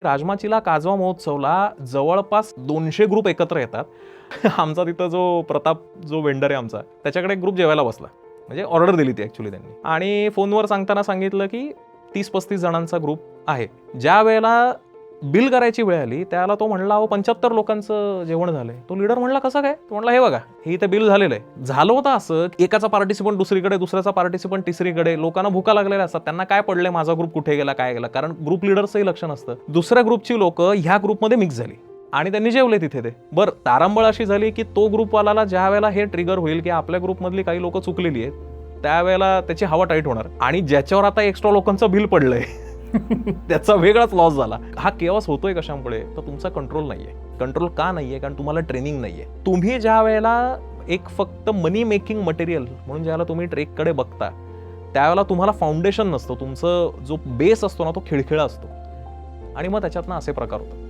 राजमाचीला काजवा महोत्सवला जवळपास 200 ग्रुप एकत्र येतात. आमचा तिथं जो प्रताप जो वेंडर आहे आमचा, त्याच्याकडे एक ग्रुप जेवायला बसला. म्हणजे ऑर्डर दिली ती ॲक्च्युली त्यांनी, आणि फोनवर सांगताना सांगितलं की 30-35 जणांचा ग्रुप आहे. ज्या वेळेला बिल करायची वेळ आली त्याला तो म्हणला, अहो 75 लोकांचं जेवण झालंय. तो लीडर म्हणला, कसं काय? तो म्हणला, हे बघा, हे इथे बिल झालेलं आहे. झालं होतं असं, एकाचा पार्टिसिपंट दुसरीकडे, दुसऱ्याचा पार्टिसिपंट तिसरीकडे, लोकांना भुका लागलेल्या असतात, त्यांना काय पडलंय माझा ग्रुप कुठे गेला काय गेला, कारण ग्रुप लिडर्सही लक्ष नसतं. दुसऱ्या ग्रुपची लोक ह्या ग्रुपमध्ये मिक्स झाली आणि त्यांनी जेवले तिथे. ते बरं, तारांबळ अशी झाली की तो ग्रुपवाला ज्या वेळेला हे ट्रिगर होईल की आपल्या ग्रुपमधली काही लोक चुकलेली आहेत, त्यावेळेला त्याची हवा टाईट होणार, आणि ज्याच्यावर आता एक्स्ट्रा लोकांचं बिल पडलंय त्याचा वेगळाच लॉस झाला. हा केओस होतोय कशामुळे? तर तुमचा कंट्रोल नाहीये. कंट्रोल का नाहीये? कारण तुम्हाला ट्रेनिंग नाहीये. तुम्ही ज्या वेळेला एक फक्त मनी मेकिंग मटेरियल म्हणून ज्यावेळेला तुम्ही ट्रेककडे बघता, त्यावेळेला तुम्हाला फाउंडेशन नसतं. तुमचं जो बेस असतो ना, तो खिळखिळा असतो, आणि मग त्याच्यातनं असे प्रकार होतात.